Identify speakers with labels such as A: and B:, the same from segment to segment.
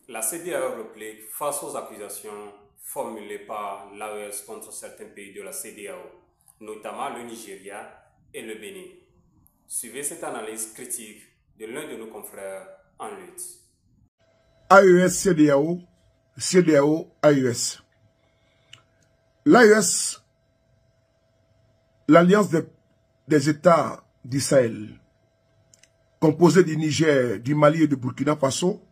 A: La CEDEAO réplique face aux accusations formulées par l'AES contre certains pays de la CEDEAO, notamment le Nigeria et le Bénin. Suivez cette analyse critique de l'un de nos confrères en lutte.
B: AES, CEDEAO, CEDEAO, AES. L'AES, l'Alliance des États d'Israël, composée du Niger, du Mali et du Burkina Faso,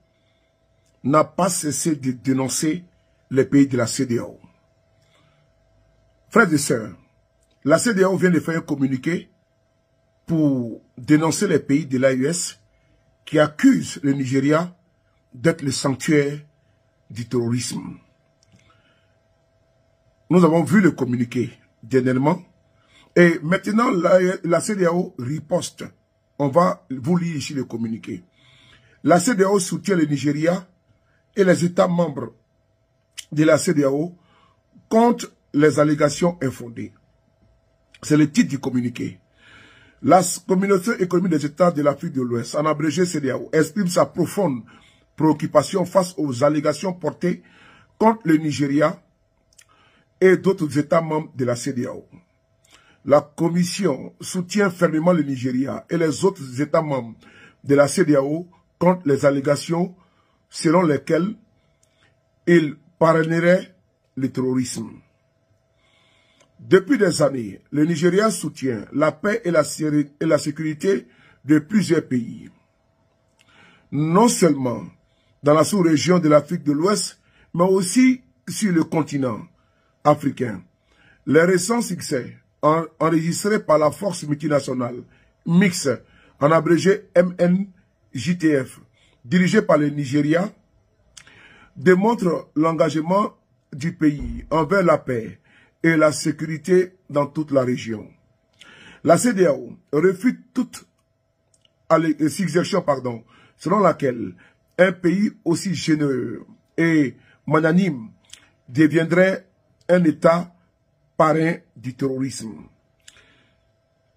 B: n'a pas cessé de dénoncer les pays de la CEDEAO. Frères et sœurs, la CEDEAO vient de faire un communiqué pour dénoncer les pays de l'AES qui accusent le Nigeria d'être le sanctuaire du terrorisme. Nous avons vu le communiqué dernièrement et maintenant la CEDEAO riposte. On va vous lire ici le communiqué. La CEDEAO soutient le Nigeria et les États membres de la CEDEAO contre les allégations infondées. C'est le titre du communiqué. La communauté économique des États de l'Afrique de l'Ouest, en abrégé CEDEAO, exprime sa profonde préoccupation face aux allégations portées contre le Nigeria et d'autres États membres de la CEDEAO. La Commission soutient fermement le Nigeria et les autres États membres de la CEDEAO contre les allégations selon lesquelles ils parraineraient le terrorisme. Depuis des années, le Nigeria soutient la paix et la sécurité de plusieurs pays. Non seulement dans la sous-région de l'Afrique de l'Ouest, mais aussi sur le continent africain. Les récents succès enregistrés par la force multinationale mixte, en abrégé MNJTF, dirigée par le Nigeria, démontrent l'engagement du pays envers la paix et la sécurité dans toute la région. La CEDEAO refute toute suggestion selon laquelle un pays aussi généreux et magnanime deviendrait un État parrain du terrorisme.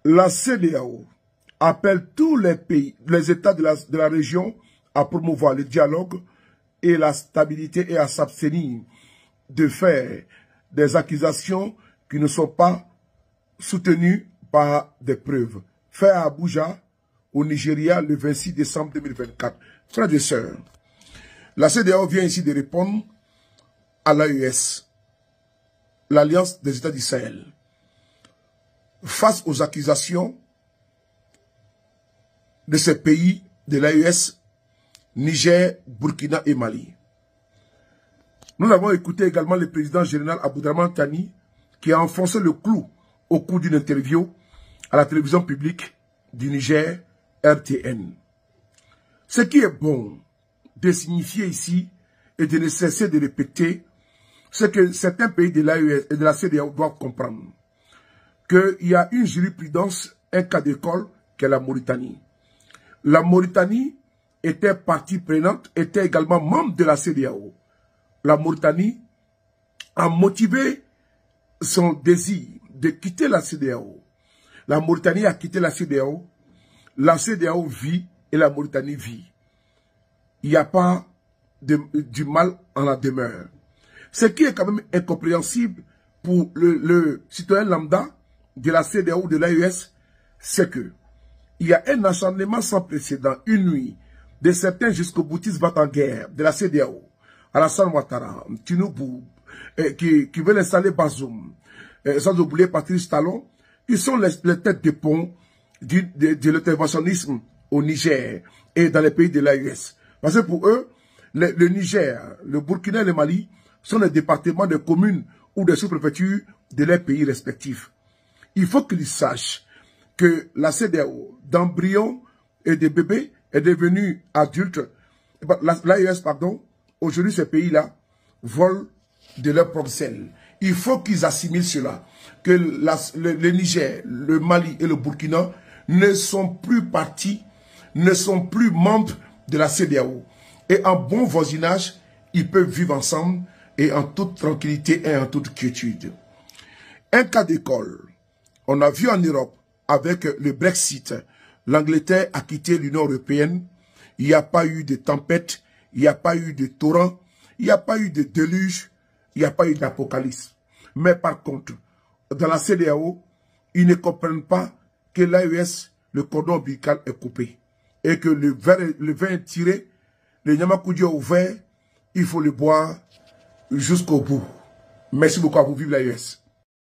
B: La CEDEAO appelle tous les pays, les États de la région à promouvoir le dialogue et la stabilité et à s'abstenir de faire des accusations qui ne sont pas soutenues par des preuves. Fait à Abuja, au Nigeria, le 26 décembre 2024. Frères et sœurs, la CEDEAO vient ici de répondre à l'AES, l'Alliance des États d'Israël, face aux accusations de ces pays de l'AES, Niger, Burkina et Mali. Nous avons écouté également le président général Abdourahmane Tani qui a enfoncé le clou au cours d'une interview à la télévision publique du Niger, RTN. Ce qui est bon de signifier ici et de ne cesser de répéter, c'est que certains pays de l'AES et de la CEDEAO doivent comprendre qu'il y a une jurisprudence, un cas d'école, qu'est la Mauritanie. La Mauritanie était partie prenante, était également membre de la CEDEAO. La Mauritanie a motivé son désir de quitter la CEDEAO. La Mauritanie a quitté la CEDEAO vit et la Mauritanie vit. Il n'y a pas du mal en la demeure. Ce qui est quand même incompréhensible pour le citoyen lambda de la CEDEAO ou de l'AES, c'est que il y a un acharnement sans précédent, une nuit, de certains jusqu'au boutistes battent en guerre de la CEDEAO, Alassane Ouattara, Tinubu, qui veulent installer Bazoum, sans oublier Patrice Talon, qui sont les têtes de pont de l'interventionnisme au Niger et dans les pays de l'AES. Parce que pour eux, le Niger, le Burkina et le Mali sont des départements de communes ou des sous-préfectures de leurs pays respectifs. Il faut qu'ils sachent que la CEDEAO, d'embryon et de bébés, est devenue adulte. L'AES, aujourd'hui ces pays-là volent de leur propre sel. Il faut qu'ils assimilent cela, que le Niger, le Mali et le Burkina ne sont plus partis, ne sont plus membres de la CEDEAO. Et en bon voisinage, ils peuvent vivre ensemble et en toute tranquillité et en toute quiétude. Un cas d'école, on a vu en Europe, avec le Brexit, l'Angleterre a quitté l'Union européenne, il n'y a pas eu de tempête, il n'y a pas eu de torrent, il n'y a pas eu de déluge, il n'y a pas eu d'apocalypse. Mais par contre, dans la CEDEAO, ils ne comprennent pas que l'AES, le cordon ombilical est coupé. Et que le vin est tiré, le Nyamakoudi est ouvert, il faut le boire jusqu'au bout. Merci beaucoup à vous, vive l'AES.